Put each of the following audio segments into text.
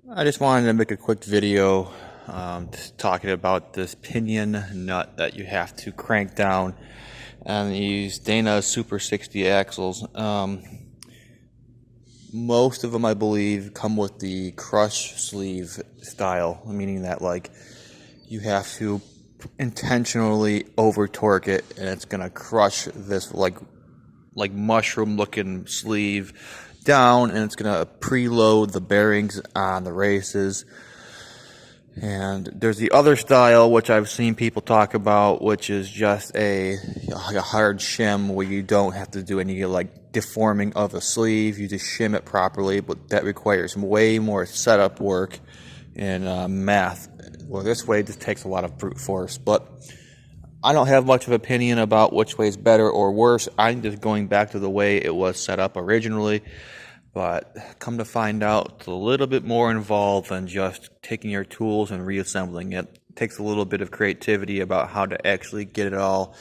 I just wanted to make a quick video just talking about this pinion nut that you have to crank down on these Dana Super 60 axles. Most of them, I believe, come with the crush sleeve style, meaning that like you have to intentionally over torque it and it's gonna crush this like mushroom looking sleeve down, and it's gonna preload the bearings on the races. And there's the other style which I've seen people talk about, which is just a hard shim where you don't have to do any like deforming of the sleeve. You just shim it properly, but that requires way more setup work and math. Well, this way just takes a lot of brute force, but I don't have much of an opinion about which way is better or worse. I'm just going back to the way it was set up originally. But come to find out, it's a little bit more involved than just taking your tools and reassembling it. It takes a little bit of creativity about how to actually get it all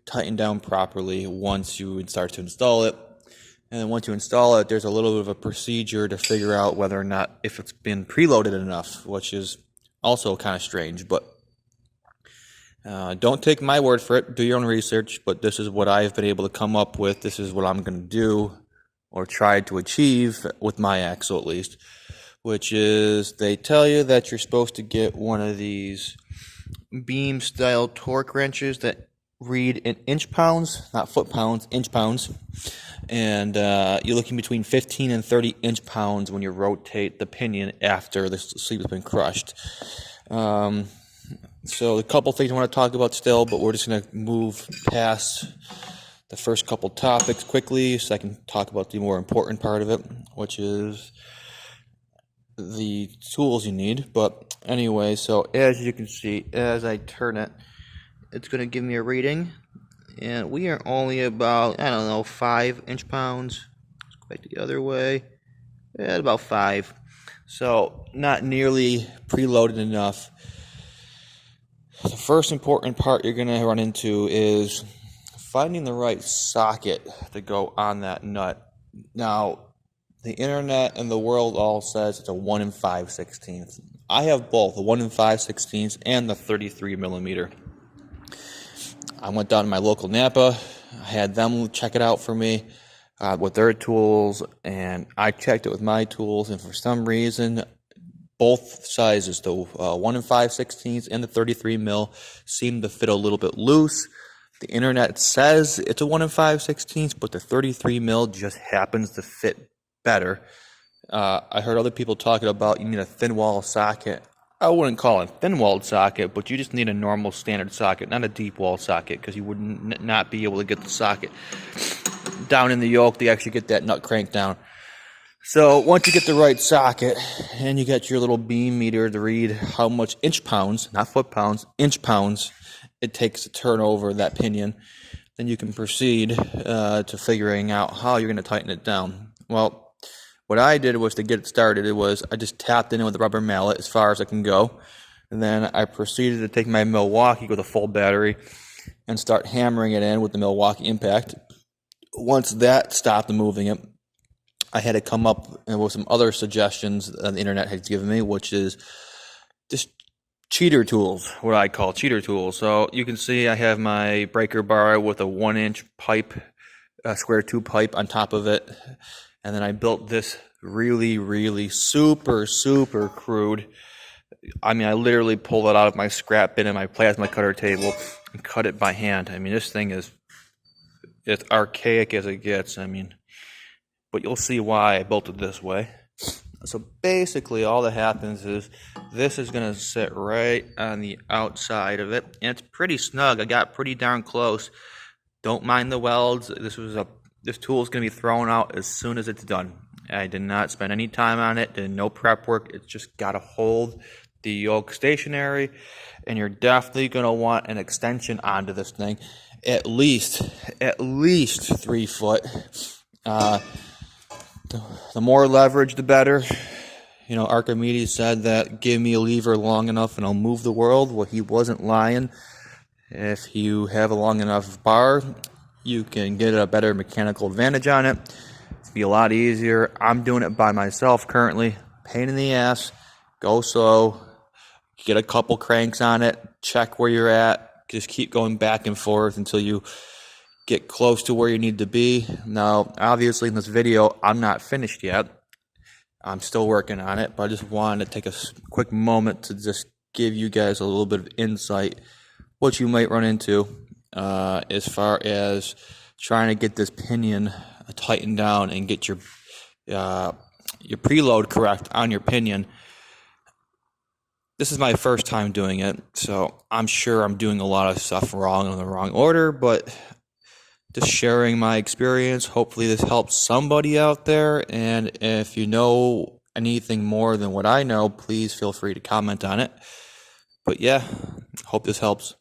tightened down properly once you start to install it. And then once you install it, there's a little bit of a procedure to figure out whether or not if it's been preloaded enough, which is also kind of strange. But don't take my word for it. Do your own research. But this is what I've been able to come up with. This is what I'm going to do, or tried to achieve with my axle at least, which is they tell you that you're supposed to get one of these beam style torque wrenches that read in inch pounds, not foot pounds, inch pounds. And you're looking between 15 and 30 inch pounds when you rotate the pinion after the sleeve has been crushed. So a couple things I want to talk about still, but we're just going to move past the first couple topics quickly so I can talk about the more important part of it, which is the tools you need. But anyway, so as you can see, as I turn it, it's going to give me a reading, and we are only about, 5 inch pounds. Let's go back the other way. Yeah, about 5. So not nearly preloaded enough. The first important part you're going to run into is finding the right socket to go on that nut. Now, the internet and the world all says it's a 1 5/16. I have both, the 1 5/16 and the 33 millimeter. I went down to my local Napa. I had them check it out for me with their tools, and I checked it with my tools, and for some reason, both sizes, the 1 5/16 and the 33 mil, seem to fit a little bit loose. The internet says it's a 1 5/16, but the 33 mil just happens to fit better. I heard other people talking about you need a thin wall socket. I wouldn't call it a thin walled socket, but you just need a normal standard socket, not a deep wall socket, because you would not be able to get the socket down in the yoke to actually get that nut cranked down. So once you get the right socket and you get your little beam meter to read how much inch pounds, not foot pounds, inch pounds it takes to turn over that pinion, then you can proceed to figuring out how you're going to tighten it down. Well, what I did was to get it started, I just tapped in with a rubber mallet as far as I can go, and then I proceeded to take my Milwaukee with a full battery and start hammering it in with the Milwaukee impact. Once that stopped moving it, I had to come up with some other suggestions that the internet has given me, which is just cheater tools, what I call cheater tools. So you can see I have my breaker bar with a 1 inch pipe, square tube pipe on top of it. And then I built this really super crude. I mean, I literally pulled it out of my scrap bin and my plasma cutter table and cut it by hand. I mean, this thing is as archaic as it gets. I mean, but you'll see why I built it this way. So basically all that happens is this is going to sit right on the outside of it, and it's pretty snug. I got pretty darn close. Don't mind the welds. This tool is going to be thrown out as soon as it's done. I did not spend any time on it, did no prep work. It's just got to hold the yoke stationary, and you're definitely going to want an extension onto this thing, at least 3 foot. The more leverage, the better. You know, Archimedes said that give me a lever long enough and I'll move the world. Well, he wasn't lying. If you have a long enough bar, you can get a better mechanical advantage on it. It'll be a lot easier. I'm doing it by myself currently. Pain in the ass. Go slow. Get a couple cranks on it. Check where you're at. Just keep going back and forth until you get close to where you need to be. Now, obviously in this video, I'm not finished yet. I'm still working on it, but I just wanted to take a quick moment to just give you guys a little bit of insight what you might run into as far as trying to get this pinion tightened down and get your preload correct on your pinion. This is my first time doing it, so I'm sure I'm doing a lot of stuff wrong in the wrong order, but just sharing my experience. Hopefully this helps somebody out there, and if you know anything more than what I know, please feel free to comment on it. But yeah, hope this helps.